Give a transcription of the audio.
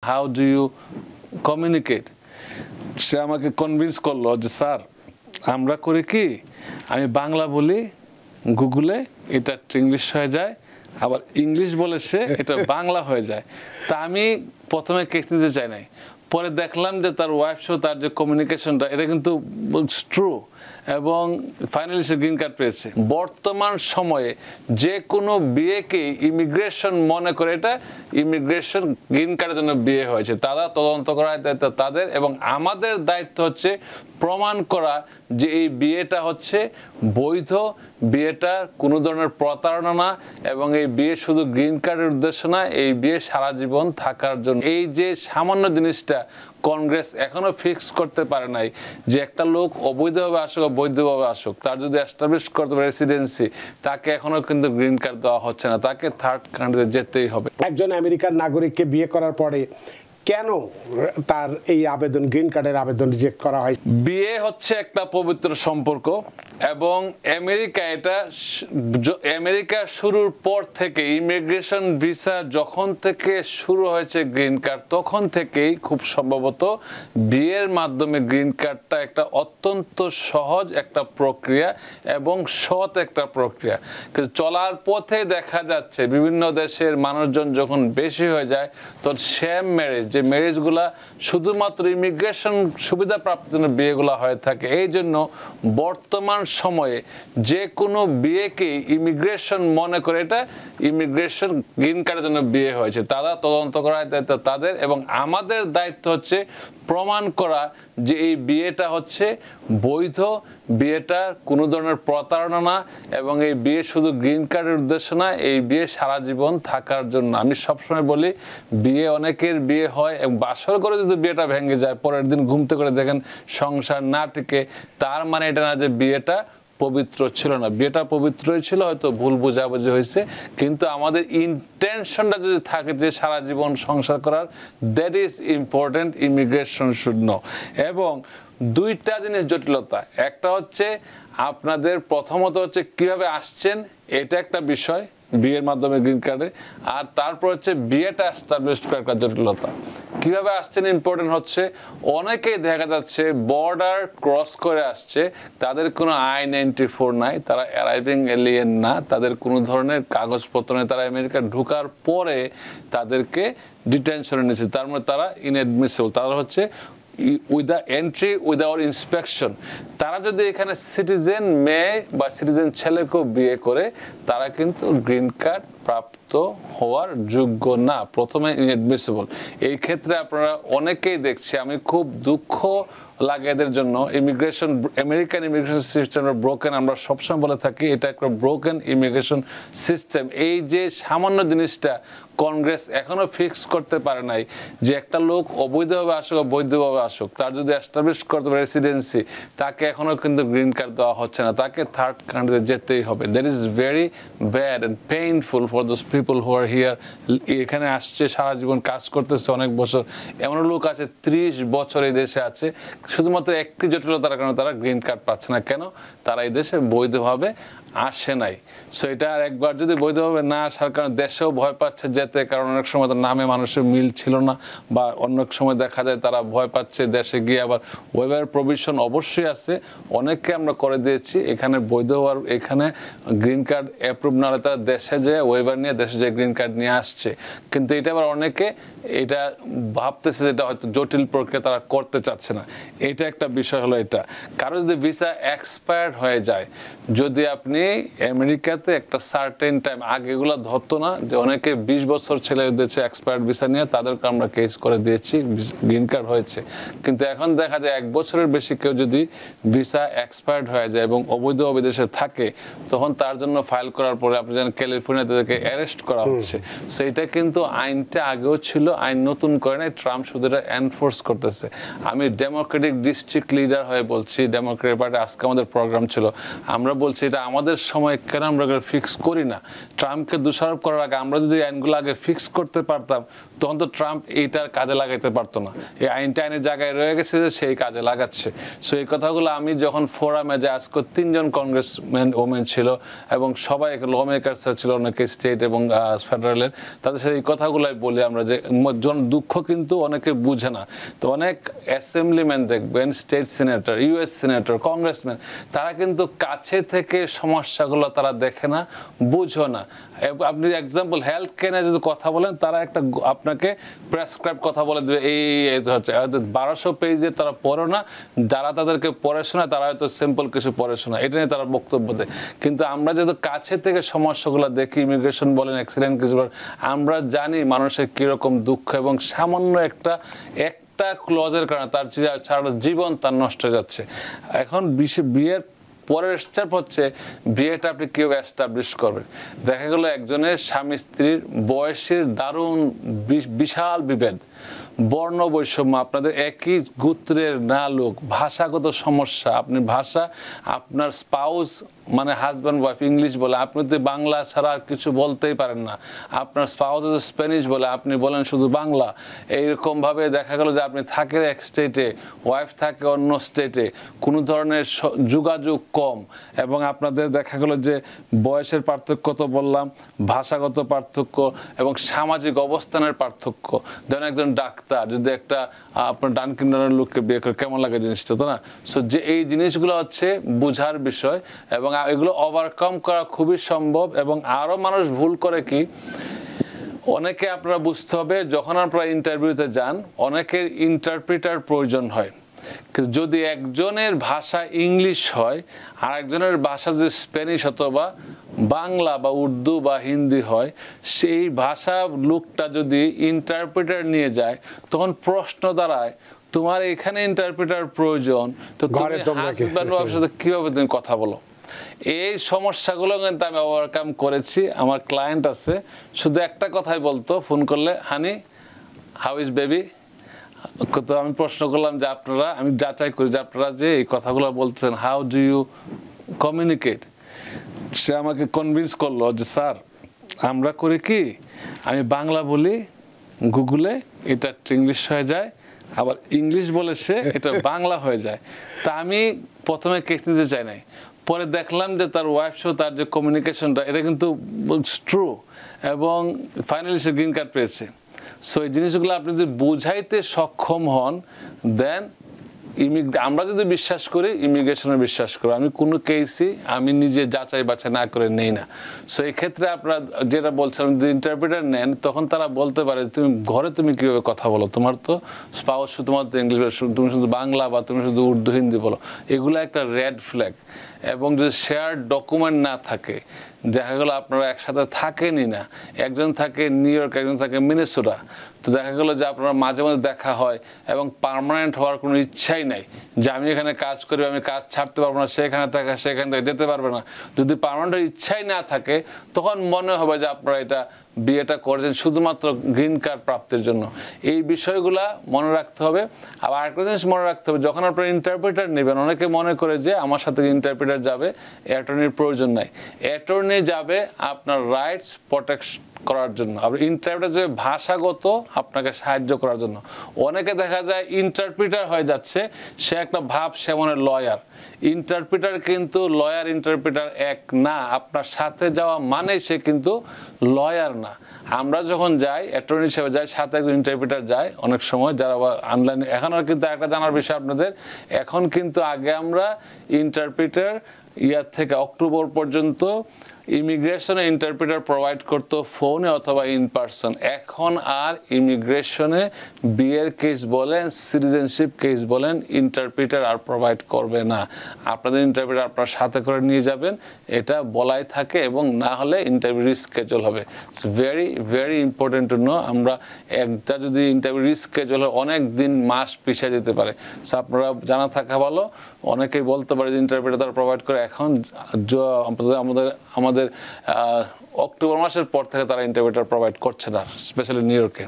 How do you communicate. সে আমাকে convince করলো যে স্যার আমরা করি কি, আমি বাংলা বলি গুগলে, এটা ইংলিশ হয়ে যায়, আবার ইংলিশ বলে সে এটা বাংলা হয়ে যায়। তা আমি প্রথমে কেস নিতে চাই নাই, পরে দেখলাম যে তার ওয়াইফ সহ তার যে কমিউনিকেশনটা এটা কিন্তু ট্রু, এবং ফাইনালি সে গ্রিন কার্ড পেয়েছে। বর্তমান সময়ে যে কোনো বিয়েকে ইমিগ্রেশন মনে করে, এটা ইমিগ্রেশন গ্রিন কার্ডের জন্য বিয়ে হয়েছে, তারা তদন্ত করার দায়িত্ব তাদের, এবং আমাদের দায়িত্ব হচ্ছে প্রমাণ করা যে এই বিয়েটা হচ্ছে বৈধ, বিয়েটা কোনো ধরনের প্রতারণা না, এবং এই বিয়ে শুধু গ্রিন কার্ডের উদ্দেশ্য না, এই বিয়ে সারা জীবন থাকার জন্য। এই যে সামান্য জিনিসটা কংগ্রেস এখনো ফিক্স করতে পারে নাই যে একটা লোক অবৈধভাবে আসুক বা বৈধভাবে আসুক, তার যদি এস্টাবলিশ করতে পারে রেসিডেন্সি, তাকে এখনো কিন্তু গ্রিন কার্ড দেওয়া হচ্ছে না, তাকে থার্ড কান্ট্রিতে যেতেই হবে। একজন আমেরিকান নাগরিককে বিয়ে করার পরে কেন তার এই আবেদন, গ্রিন কার্ডের আবেদন রিজেক্ট করা হয়? বিয়ে হচ্ছে একটা পবিত্র সম্পর্ক, এবং আমেরিকা শুরুর পর থেকে ইমিগ্রেশন ভিসা যখন থেকে শুরু হয়েছে গ্রিন কার্ড, তখন থেকেই খুব সম্ভবত বিয়ের মাধ্যমে গ্রিন কার্ডটা একটা অত্যন্ত সহজ একটা প্রক্রিয়া এবং সৎ একটা প্রক্রিয়া। কিন্তু চলার পথে দেখা যাচ্ছে বিভিন্ন দেশের মানুষজন যখন বেশি হয়ে যায়, তখন সেম ম্যারেজ, যে ম্যারেজগুলা শুধুমাত্র ইমিগ্রেশন সুবিধা প্রাপ্তির জন্য বিয়েগুলা হয়ে থাকে। এই জন্য বর্তমান সময়ে যে কোনো বিয়েকে ইমিগ্রেশন মনে করে, এটা ইমিগ্রেশন গ্রিন কার্ডের জন্য বিয়ে হয়েছে, তারা তদন্ত করার দায়িত্ব তাদের, এবং আমাদের দায়িত্ব হচ্ছে প্রমাণ করা যে এই বিয়েটা হচ্ছে বৈধ, বিয়েটা কোনো ধরনের প্রতারণা না, এবং এই বিয়ে শুধু গ্রিন কার্ডের উদ্দেশ্য না, এই বিয়ে সারা জীবন থাকার জন্য। আমি সবসময় বলি বিয়ে অনেকের বিয়ে হয় এবং বাসর করে যদি বিয়েটা ভেঙে যায়, পরের দিন ঘুমতে করে দেখেন সংসার না টিকে, তার মানে এটা না যে বিয়েটা পবিত্র ছিল না। বিয়েটা পবিত্রই ছিল, হয়তো ভুল বোঝাবুঝি হয়েছে, কিন্তু আমাদের ইন্টেনশনটা যদি থাকে যে সারা জীবন সংসার করার, that is important, immigration should know. এবং দুইটা জিনিস জটিলতা, একটা হচ্ছে আপনাদের প্রথমত হচ্ছে কিভাবে আসছেন, এটা একটা বিষয় বিয়ের মাধ্যমে গ্রিন কার্ডে, আর তারপর হচ্ছে বিয়েটা এস্টাবলিশ করার একটা জটিলতা। কিভাবে আসছেন ইম্পর্টেন্ট হচ্ছে, অনেকেই দেখা যাচ্ছে বর্ডার ক্রস করে আসছে, তাদের কোনো I-94 নাই, তারা অ্যারাইভিং এলিয়েন না, তাদের কোনো ধরনের কাগজপত্র নেই, তারা আমেরিকা ঢোকার পরে তাদেরকে ডিটেনশনে নিয়েছে, তার মানে তারা ইনএডমিসিবল, তারা হচ্ছে উইথ এন্ট্রি উইদাউট ইন্সপেকশন। তারা যদি এখানে সিটিজেন মেয়ে বা সিটিজেন ছেলেকেও বিয়ে করে, তারা কিন্তু গ্রিন কার্ড প্রাপ্ত হওয়ার যোগ্য না, প্রথমে ইনএডমিসিবল। এই ক্ষেত্রে আপনারা অনেকেই দেখছি, আমি খুব দুঃখ লাগে এদের জন্য। আমেরিকান ইমিগ্রেশন সিস্টেম ব্রোকেন, আমরা সবসময় বলে থাকি এটা একটা ব্রোকেন ইমিগ্রেশন সিস্টেম। এই যে সামান্য জিনিসটা কংগ্রেস এখনো ফিক্স করতে পারে নাই যে একটা লোক অবৈধভাবে আসুক বা বৈধভাবে আসুক, তার যদি এস্টাবলিশ করতে পারে রেসিডেন্সি, তাকে এখনো কিন্তু গ্রিন কার্ড দেওয়া হচ্ছে না, তাকে থার্ড কান্ট্রিতে যেতেই হবে। That is very bad and painful for those people who R here. এখানে আসছে, সারা জীবন কাজ করতেছে, অনেক বছর, এমন লোক আছে 30 বছর এই দেশে আছে, শুধুমাত্র একটি জটিলতার কারণে তারা গ্রিন কার্ড পাচ্ছে না। কেন? তারা এই দেশে বৈধভাবে আসে নাই। সো এটা আর একবার যদি বৈধভাবে না আসার কারণে দেশেও ভয় পাচ্ছে যেতে, কারণ অনেক সময় তার নামে মানুষের মিল ছিল না, বা অনেক সময় দেখা যায় তারা ভয় পাচ্ছে দেশে গিয়ে। আবার ওয়েবার প্রভিশন অবশ্যই আছে, অনেককে আমরা করে দিয়েছি এখানে বৈধ হওয়ার, এখানে গ্রিন কার্ড অ্যাপ্রুভ না হলে তারা দেশে যেয়ে ওয়েবার নিয়ে দেশে যেয়ে গ্রিন কার্ড নিয়ে আসছে। কিন্তু এটা আবার অনেকে এটা ভাবতেছে যেটা হয়তো জটিল প্রক্রিয়া, তারা করতে চাচ্ছে না। এটা একটা বিষয় হলো এটা। কারো যদি ভিসা এক্সপায়ার্ড হয়ে যায়, যদি আপনি আমেরিকাতে একটা সার্টেন টাইম, আগে এগুলো ধরতো না, যে অনেকে 20 বছর ছেলে দিয়েছে এক্সপায়ার্ড ভিসা নিয়ে, তাদেরকে আমরা কেস করে দিয়েছি, গ্রিন কার্ড হয়েছে। কিন্তু এখন দেখা যায় 1 বছরের বেশি কেউ যদি ভিসা এক্সপায়ার্ড হয়ে যায় এবং অবৈধ বিদেশে থাকে, তখন তার জন্য ফাইল করার পরে আপনি জানেন ক্যালিফোর্নিয়াতে তাদেরকে অ্যারেস্ট করা হচ্ছে। সো এটা কিন্তু আইনটা আগেও ছিল, আইন নতুন করে নাই, ট্রাম্প শুধু এটা এনফোর্স করতেছে। আমি ডেমোক্রেটিক ডিস্ট্রিক্ট লিডার হয়ে বলছি, ডেমোক্রেটিক পার্টি, আজকে আমাদের প্রোগ্রাম ছিল, আমরা বলছি এটা আমাদের আমাদের সময় কেন আমরা ফিক্স করি না? ট্রাম্পকে দোষারোপ করার আগে আমরা যদি আইনগুলো আগে ফিক্স করতে পারতাম, তখন তো ট্রাম্প এইটার কাজে লাগাইতে পারতো না। এই আইনটা আইনের জায়গায় রয়ে গেছে যে সেই কাজে লাগাচ্ছে। সো এই কথাগুলো আমি যখন ফোরামে যে আজকে 3 জন কংগ্রেসম্যান ওমেন ছিল এবং সবাই ল মেকার্স ছিল, অনেকে স্টেট এবং ফেডারেলের, তাদের সাথে এই কথাগুলাই বলি আমরা যে দুঃখ কিন্তু অনেকে বুঝে না। তো অনেক অ্যাসেম্বলিম্যান দেখবেন, state senator, US senator, congressman, তারা কিন্তু কাছে থেকে সমস্যাগুলো তারা দেখে না, বুঝো না। আপনি এক্সাম্পল হেলথ কেয়ারে যদি কথা বলেন, তারা একটা আপনাকে প্রেসক্রাইব কথা বলে দেবে, এই হচ্ছে 1200 পেজে তারা পড়ো না, যারা তাদেরকে পড়ে শোনায় তারা হয়তো সিম্পল কিছু পড়ে শোনায়, এটা নিয়ে তারা বক্তব্য দেয়। কিন্তু আমরা যেহেতু কাছে থেকে সমস্যাগুলো দেখি, ইমিগ্রেশন বলেন, অ্যাক্সিডেন্ট কিছু বলেন, আমরা জানি মানুষের কিরকম দুঃখ, এবং সামান্য একটা ক্লজের কারণে তার সারা জীবন তার নষ্ট হয়ে যাচ্ছে। এখন বিয়ের পরের স্টেপ হচ্ছে বিয়েটা আপনি কিভাবে এস্টাবলিশ করবেন। দেখা গেল একজনের স্বামী স্ত্রীর বয়সের দারুণ বিশাল বিভেদ, বর্ণ বৈষম্য, আপনাদের একই গোত্রের না লোক, ভাষাগত সমস্যা, আপনি ভাষা, আপনার স্পাউস মানে হাজব্যান্ড ওয়াইফ ইংলিশ বলে, আপনি তো বাংলা ছাড়া আর কিছু বলতেই পারেন না, আপনার স্পাউস স্প্যানিশ বলে, আপনি বলেন শুধু বাংলা। এইরকমভাবে দেখা গেল যে আপনি থাকেন এক স্টেটে, ওয়াইফ থাকে অন্য স্টেটে, কোনো ধরনের যোগাযোগ কম, এবং আপনাদের দেখা গেল যে বয়সের পার্থক্য তো বললাম, ভাষাগত পার্থক্য এবং সামাজিক অবস্থানের পার্থক্য। ধরেন একজন ডাক্তার যদি একটা আপনার ডান কিনারের লোককে বিয়ে করে, কেমন লাগে জিনিসটা, তো না? সো যে এই জিনিসগুলো হচ্ছে বোঝার বিষয়, এবং এগুলো ওভারকাম করা খুবই সম্ভব। এবং আরো মানুষ ভুল করে কি, অনেকে আপনারা বুঝতে হবে, যখন আপনারা ইন্টারভিউতে যান অনেকের ইন্টারপ্রিটার প্রয়োজন হয়। যদি একজনের ভাষা ইংলিশ হয় আর একজনের ভাষা যদি স্প্যানিশ অথবা বাংলা বা উর্দু বা হিন্দি হয়, সেই ভাষা লোকটা যদি ইন্টারপ্রিটার নিয়ে যায়, তখন প্রশ্ন দাঁড়ায়, তোমার এখানে ইন্টারপ্রিটার প্রয়োজন, তো তুমি হাজব্যান্ড ওয়াইফের সাথে কিভাবে তুমি কথা বলো? এই সমস্যাগুলো কিন্তু আমি ওভারকাম করেছি। আমার ক্লায়েন্ট আছে, শুধু একটা কথাই বলতো ফোন করলে, হানি হাউ ইজ বেবি। তো আমি প্রশ্ন করলাম যে আপনারা, আমি যাচাই করি যে আপনারা যে এই কথাগুলো বলছেন, হাউ ডু ইউ কমিউনিকেট। সে আমাকে কনভিন্স করলো যে স্যার আমরা করি কি, আমি বাংলা বলি গুগলে, এটা ইংলিশ হয়ে যায়, আবার ইংলিশ বলে সে এটা বাংলা হয়ে যায়। তা আমি প্রথমে কেস নিতে চাই নাই, পরে দেখলাম যে তার ওয়াইফ সহ তার যে কমিউনিকেশনটা, এটা কিন্তু ট্রু, এবং ফাইনালি সে গ্রিন কার্ড পেয়েছে। সো এই জিনিসগুলো আপনি যদি বুঝাইতে সক্ষম হন, দেন আমরা যদি বিশ্বাস করি, ইমিগ্রেশনে বিশ্বাস করি। আমি কোনো কেসই আমি নিজে যাচাই বাছাই না করে নেই না। সো এই ক্ষেত্রে আপনারা যেটা বলছিলাম, যদি ইন্টারপ্রিটার নেন, তখন তারা বলতে পারে তুমি ঘরে তুমি কিভাবে কথা বলো, তোমার তো স্পাউস শুধুমাত্র ইংলিশ, তুমি শুধু বাংলা বা তুমি শুধু উর্দু হিন্দি বলো, এগুলো একটা রেড ফ্ল্যাগ। এবং যদি শেয়ার ডকুমেন্ট না থাকে, দেখা গেল আপনারা একসাথে থাকেনই না, একজন থাকে নিউ ইয়র্ক, একজন থাকে মিনেসোটা, তো দেখা গেলো যে আপনারা মাঝে মাঝে দেখা হয় এবং পার্মানেন্ট হওয়ার কোনো ইচ্ছাই নাই যে আমি এখানে কাজ করি, আমি কাজ ছাড়তে পারবো না, সেখানে থাকে সেখান থেকে যেতে পারবে না। যদি পার্মানেন্টের ইচ্ছাই না থাকে, তখন মনে হবে যে আপনারা এটা বিয়েটা করেছেন শুধুমাত্র গ্রিন কার্ড প্রাপ্তির জন্য। এই বিষয়গুলা মনে রাখতে হবে। আবার আরেকটা জিনিস মনে রাখতে হবে, যখন আপনারা ইন্টারপ্রিটার নেবেন, অনেকে মনে করে যে আমার সাথে ইন্টারপ্রিটার যাবে, অ্যাটর্নির প্রয়োজন নাই। অ্যাটর্নি যাবে আপনার রাইটস প্রোটেক্ট করার জন্য, আবার ইন্টারপ্রিটার যাবে ভাষাগত আপনাকে সাহায্য করার জন্য। অনেকে দেখা যায় ইন্টারপ্রিটার হয়ে যাচ্ছে, সে একটা ভাব সে মনে লয়ার। ইন্টারপ্রিটার কিন্তু লয়ার ইন্টারপ্রিটার এক না, আপনার সাথে যাওয়া মানে সে কিন্তু লয়ার না। আমরা যখন যাই অ্যাটর্নি হিসেবে যাই, সাথে একজন ইন্টারপ্রিটার যায় অনেক সময়, যারা অনলাইনে। এখন আর কিন্তু একটা জানার বিষয় আপনাদের, এখন কিন্তু আগে আমরা ইন্টারপ্রিটার ইয়ার থেকে অক্টোবর পর্যন্ত ইমিগ্রেশনে ইন্টারপ্রিটার প্রোভাইড করতো ফোনে অথবা ইন পার্সন। এখন আর ইমিগ্রেশনে বিয়ের কেস বলেন, সিটিজেনশিপ কেস বলেন, ইন্টারপ্রিটার আর প্রোভাইড করবে না। আপনাদের ইন্টারপ্রিটার আপনার সাথে করে নিয়ে যাবেন, এটা বলাই থাকে, এবং না হলে ইন্টারভিউ রিস্কেজুল হবে। Very very important to know. আমরা একটা যদি ইন্টারভিউ রিস্কেজুল হয়, অনেক দিন মাস পিছিয়ে যেতে পারে। সো আপনারা জানা থাকা ভালো। অনেকেই বলতে পারে যে ইন্টারপ্রিটার তারা প্রোভাইড করে, এখন আমাদের অক্টোবর মাসের পর থেকে তারা ইন্টারপ্রিটার প্রোভাইড করছে না, স্পেশালি নিউ ইয়র্কে।